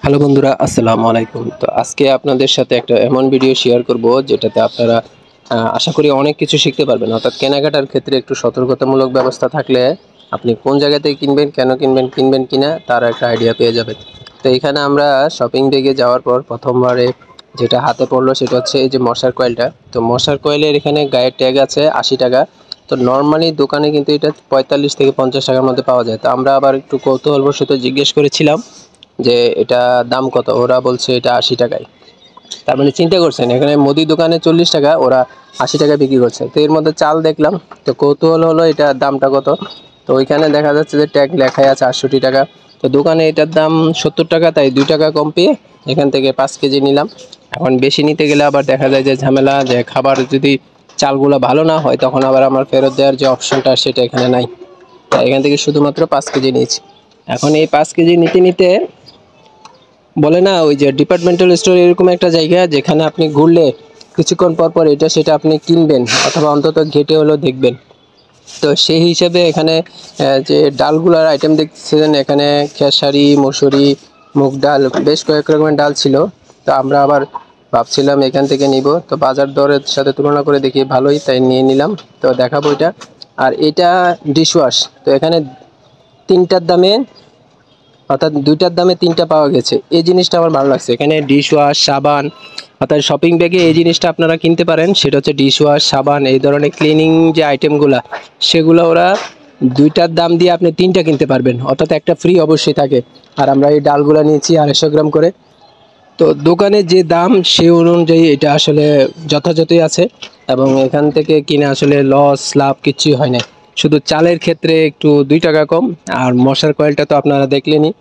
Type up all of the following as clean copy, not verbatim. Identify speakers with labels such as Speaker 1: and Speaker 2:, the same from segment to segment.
Speaker 1: Hello বন্ধুরা, আসসালামু আলাইকুম। তো আজকে আপনাদের সাথে একটা এমন ভিডিও শেয়ার করব যেটাতে আপনারা আশা করি অনেক কিছু শিখতে পারবেন। অর্থাৎ কেনাকাটার ক্ষেত্রে একটু সতর্কতামূলক ব্যবস্থা থাকলে আপনি কোন জায়গা থেকে কিনবেন, কেন কিনবেন, কিনবেন কিনা তার একটা আইডিয়া পেয়ে যাবেন। তো এখানে আমরা শপিং ব্যাগে যাওয়ার পর প্রথমবারে যেটা হাতে পড়লো সেটা হচ্ছে এই যে মশার কয়েলটা। তো মশার কয়েলের এখানে গায়ের ট্যাগ আছে 80 টাকা। তো নর্মালি দোকানে কিন্তু এটা 45 থেকে 50 টাকার মধ্যে পাওয়া যায়। তো আমরা আবার একটু কৌতূহলবশত জিজ্ঞেস করেছিলাম যে এটা দাম কত। ওরা বলছে এটা 80 টাকায়। তার মানে চিন্তা করছেন, এখানে মুদি দোকানে 40 টাকা, ওরা 80 টাকায় বিক্রি করছে। তো এর মধ্যে চাল দেখলাম, তো কৌতূহল হলো এটা দামটা কত। তো ওইখানে দেখা যাচ্ছে যে ট্যাগ লেখাই আছে 68 টাকা। তো দোকানে এটার দাম 70 টাকা, তাই 2 টাকা কম পেয়ে এখান থেকে 5 কেজি নিলাম। এখন বেশি নিতে গেলে আবার দেখা যায় যে ঝামেলা, যে খাবার যদি চালগুলো ভালো না হয় তখন আবার আমার ফেরত দেওয়ার যে অপশনটা সেটা এখানে নাই। তাই এখান থেকে শুধুমাত্র 5 কেজি নিয়েছি। এখন এই 5 কেজি নিতে নিতে বলে না, ওই যে ডিপার্টমেন্টাল স্টোর এরকম একটা জায়গা যেখানে আপনি ঘুরলে কিছুক্ষণ পর পর এটা সেটা আপনি কিনবেন অথবা অন্তত ঘেটে হলেও দেখবেন। তো সেই হিসাবে এখানে যে ডালগুলার আইটেম দেখছেন, এখানে খেসারি, মসুরি, মুগ ডাল, বেশ কয়েক রকমের ডাল ছিল। তো আমরা আবার ভাবছিলাম এখান থেকে নিব, তো বাজার দরের সাথে তুলনা করে দেখি ভালোই, তাই নিয়ে নিলাম। তো দেখাবো এটা। আর এটা ডিশওয়াশ। তো এখানে তিনটার দামে, অর্থাৎ দুইটার দামে তিনটা পাওয়া গেছে। এই জিনিসটা আমার ভালো লাগছে। এখানে ডিশ ওয়াশ, সাবান, অর্থাৎ শপিং ব্যাগে এই জিনিসটা আপনারা কিনতে পারেন। সেটা হচ্ছে ডিশ ওয়াশ, সাবান, এই ধরনের ক্লিনিং যে আইটেমগুলো, সেগুলো ওরা দুইটার দাম দিয়ে আপনি তিনটা কিনতে পারবেন, অর্থাৎ একটা ফ্রি অবশ্যই থাকে। আর আমরা এই ডালগুলো নিয়েছি 250 গ্রাম করে। তো দোকানে যে দাম সে অনুযায়ী এটা আসলে যথাযথই আছে, এবং এখান থেকে কিনে আসলে লস লাভ কিছুই হয় না। শুধু চালের ক্ষেত্রে একটু 2 টাকা কম। আর মশার কয়েলটা তো আপনারা দেখলেনই।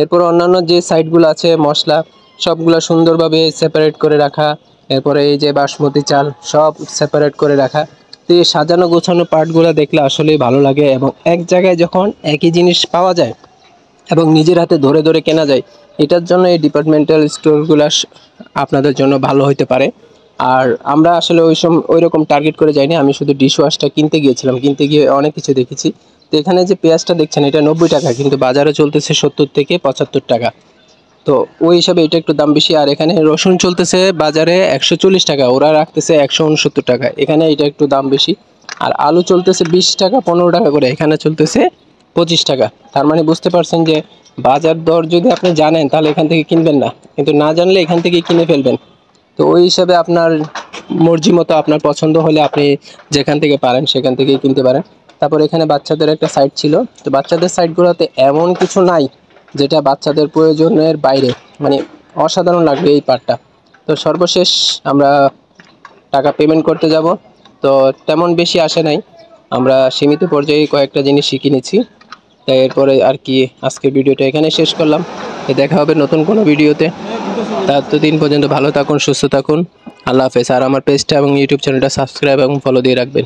Speaker 1: এরপর অন্যান্য যে সাইডগুলো আছে মশলা, সবগুলো সুন্দরভাবে সেপারেট করে রাখা। এরপরে এই যে বাসমতি চাল, সব সেপারেট করে রাখা। তো এই সাজানো গোছানো পার্টগুলো দেখলে আসলেই ভালো লাগে, এবং এক জায়গায় যখন একই জিনিস পাওয়া যায় এবং নিজের হাতে ধরে ধরে কেনা যায়, এটার জন্য এই ডিপার্টমেন্টাল স্টোরগুলো আপনাদের জন্য ভালো হতে পারে। আর আমরা আসলে ওই রকম টার্গেট করে যাইনি। আমি শুধু ডিশ ওয়াশটা কিনতে গিয়েছিলাম, কিনতে গিয়ে অনেক কিছু দেখেছি। তো এখানে যে পেঁয়াজটা দেখছেন এটা 90 টাকা, কিন্তু বাজারে চলতেছে 70 থেকে 75 টাকা। তো ওই হিসাবে এটা একটু দাম বেশি। আর এখানে রসুন চলতেছে বাজারে 140 টাকা, ওরা রাখতেছে 169 টাকা, এখানে এটা একটু দাম বেশি। আর আলু চলতেছে 20 টাকা 15 টাকা করে, এখানে চলতেছে 25 টাকা। তার মানে বুঝতে পারছেন যে বাজার দর যদি আপনি জানেন তাহলে এখান থেকে কিনবেন না, কিন্তু না জানলে এখান থেকে কিনে ফেলবেন। তো ওই হিসাবে আপনার মর্জি মতো, আপনার পছন্দ হলে আপনি যেখান থেকে পারেন সেখান থেকেই কিনতে পারেন। তারপর এখানে বাচ্চাদের একটা সাইড ছিল। তো বাচ্চাদের সাইডগুলোতে এমন কিছু নাই যেটা বাচ্চাদের প্রয়োজনের বাইরে, মানে অসাধারণ লাগবে এই পার্টটা। তো সর্বশেষ আমরা টাকা পেমেন্ট করতে যাব। তো তেমন বেশি আসে নাই, আমরা সীমিত পর্যায়ে কয়েকটা জিনিস শিখে নিচ্ছি। তাই এরপরে আর কি, আজকের ভিডিওটা এখানে শেষ করলাম। দেখা হবে নতুন কোনো ভিডিওতে। ততদিন পর্যন্ত ভালো থাকুন, সুস্থ থাকুন। আল্লাহ হাফেজ। আর আমার পেজটা এবং ইউটিউব চ্যানেলটা সাবস্ক্রাইব এবং ফলো দিয়ে রাখবেন।